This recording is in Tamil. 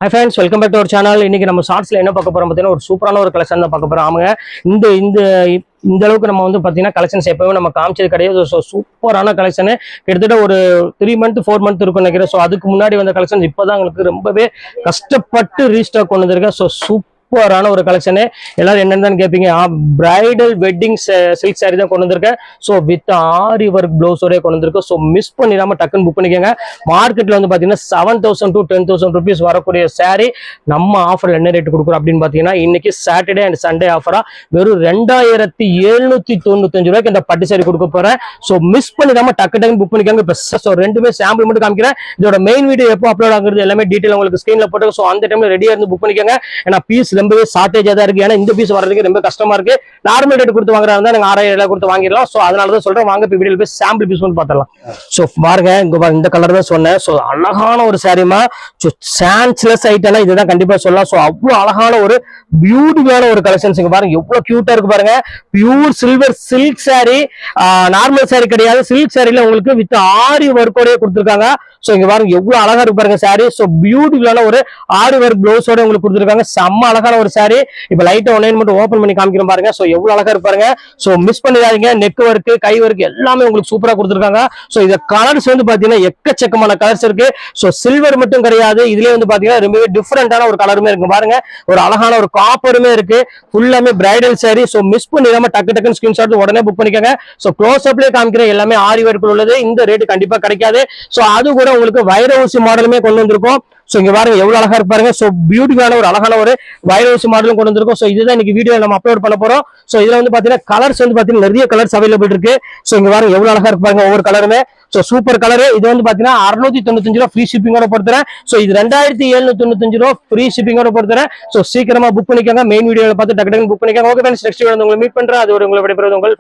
Hi friends, welcome back to our channel. இன்னைக்கு நம்ம ஷார்ட்ஸ்ல என்ன பார்க்க போறோம் பார்த்தீங்கன்னா ஒரு சூப்பரான ஒரு கலெக்ஷன் தான் பார்க்க போறோம். ஆமாங்க, இந்த இந்த இந்த அளவுக்கு நம்ம வந்து பார்த்தீங்கன்னா கலெக்ஷன்ஸ் எப்பவுமே நம்ம காமிச்சது கிடையாது. ஸோ சூப்பரான கலெக்ஷனு கிட்டத்தட்ட ஒரு 3 month 4 month இருக்கும் நினைக்கிறேன். ஸோ அதுக்கு முன்னாடி வந்த கலெக்ஷன் இப்போதான் உங்களுக்கு ரொம்பவே கஷ்டப்பட்டு ரீஸ்டாக் கொண்டு வந்திருக்கேன். ஸோ சூப்பரான ஒரு கலெக்ஷனு. எல்லாரும் என்னன்னு கேட்பீங்க, பிரைடல் வெட்டிங் சில்க் சாரி தான் கொண்டு வந்திருக்கேன். ஸோ வித் ஆரி ஒர்க் பிளவுஸோட கொண்டு வந்திருக்கோம். ஸோ மிஸ் பண்ணிடாம டக்குன்னு புக் பண்ணிக்கோங்க. மார்க்கெட்ல வந்து பாத்தீங்கன்னா 7,000 to 10,000 rupees வரக்கூடிய சாரி நம்ம ஆஃபர்ல என்ன ரேட் கொடுக்குறோம் அப்படின்னு பாத்தீங்கன்னா, இன்னைக்கு சாட்டர்டே அண்ட் சண்டே ஆஃபரா வெறும் 2,795 ரூபாய்க்கு இந்த பட்டு சாரி கொடுக்க போறேன். ஸோ மிஸ் பண்ணிடாம டக்கு புக் பண்ணிக்கோங்க. இப்போ ரெண்டுமே சாம்பிள் மட்டும் காமிக்கிறேன். இதோட மெயின் வீடியோ எப்போ அப்லோட் ஆகுறது எல்லாமே டீட்டெயில் உங்களுக்கு ஸ்கிரீன்ல போட்டு, ஸோ அந்த டைம்ல ரெடியா இருந்து புக் பண்ணிக்கோங்க. ஏன்னா பீஸ் ரொம்பவே ஷார்டேஜா தான் இருக்கு. ஏன்னா இந்த பீஸ் வரதுக்கு ரொம்ப கஷ்டமா இருக்கு. நார்மல் ரேட் கொடுத்து வாங்குறதா இருந்தா நாங்க 6,000 கொடுத்து வாங்கிடலாம். ஸோ அதனாலதான் சொல்றேன், வாங்க இப்போ வீடியோல போய் சாம்பிள் பீஸ் வந்து பார்த்தலாம். ஸோ பாருங்க, இந்த கலர் தான் சொன்னேன். ஸோ அழகான ஒரு சாரிமா. ஸோ சான்ஸ்லெஸ் ஐட்டம் இதுதான் கண்டிப்பா சொல்லலாம். ஸோ அவ்வளவு அழகான ஒரு பியூட்டிஃபுல்லான ஒரு கலெக்ஷன்ஸ் இங்க பாருங்க, எவ்வளவு கியூட்டா இருக்கு பாருங்க. Pure silver silk sorry, normal sorry கிடையாது. சில்க் சாரில உங்களுக்கு வித் ஆரி ஒர்க்கோடய கொடுத்துருக்காங்க. ஸோ இங்க பாருங்க எவ்வளவு அழகா இருக்கு பாருங்க சாரி. ஸோ பியூட்டிஃபுல்லான ஒரு ஆரி ஒர்க் பிளவுஸோட உங்களுக்கு கொடுத்துருக்காங்க. செம்ம அழகான ஒரு சாரி. இப்ப லைட்டா ஒன்லைன் மட்டும் ஓபன் பண்ணி காமிக்கிறேன் பாருங்க. ஸோ எவ்வளவு அழகா இருக்கு பாருங்க. ஸோ மிஸ் பண்ணிடாதீங்க. நெக் ஒர்க், கை ஒர்க் எல்லாமே உங்களுக்கு சூப்பரா கொடுத்துருக்காங்க. ஸோ இந்த கலர்ஸ் வந்து பாத்தீங்கன்னா எக்கச்சக்கமான கலர்ஸ் இருக்கு. ஸோ சில்வர் மட்டும் கிடையாது, இதுலயே வந்து பாத்தீங்கன்னா ரொம்பவே டிஃபரெண்டான ஒரு கலருமே இருக்கு பாருங்க. ஒரு அழகான ஒரு காப்பருமே இருக்கு. ஃபுல்லாமே பிரைடல் சாரி. ஸோ மிஸ் பண்ணிடாம டக்குன்னு ஸ்கிரீன்ஷாட் உடனே புக் பண்ணிக்கோங்க. ஸோ க்ளோஸ் அப்லயே காமிக்கிற எல்லாமே ஆரி ஒர்க் உள்ளது. இந்த ரேட் கண்டிப்பா கிடைக்காது. ஸோ அது கூட உங்களுக்கு வைர ஊசி மாடலுமே கொண்டு வந்திருக்கும். சோ இங்க பாருங்க எவ்வளவு அழகா இருப்பாருங்க. சோ பியூட்டிஃபுல்லான ஒரு அழகான ஒரு வைர ஊசி மாடலும் கொண்டு வந்திருக்கும். சோ இதுதான் இன்னைக்கு வீடியோ நம்ம அப்லோட் பண்ண போறோம். சோ இதுல வந்து பாத்தீங்கன்னா கலர்ஸ் வந்து பாத்தீங்கன்னா நிறைய கலர்ஸ் அவைலபிள் இருக்கு. சோ இங்க பாருங்க எவ்வளவு அழகா இருப்பாங்க ஒவ்வொரு கலருமே. So super colour. இது வந்து பாத்தீங்கன்னா 695 ரூபாய் ஃப்ரீ ஷிப்பிங்கோட பொறுத்தறேன். சோ இது 2,795 ரூபாய் ஃப்ரீ ஷிப்பிங்கோட பொறுத்தறேன். சோ சீக்கிரமா புக் பண்ணிக்கோங்க. மெயின் வீடியோல பார்த்து டக்கு புக் பண்ணிக்கோங்க. ஓகே ஃப்ரெண்ட்ஸ், நெக்ஸ்ட் வீடியோ உங்களை மீட் பண்றேன். அது ஒரு உங்களை விடைபெறுவது உங்கள்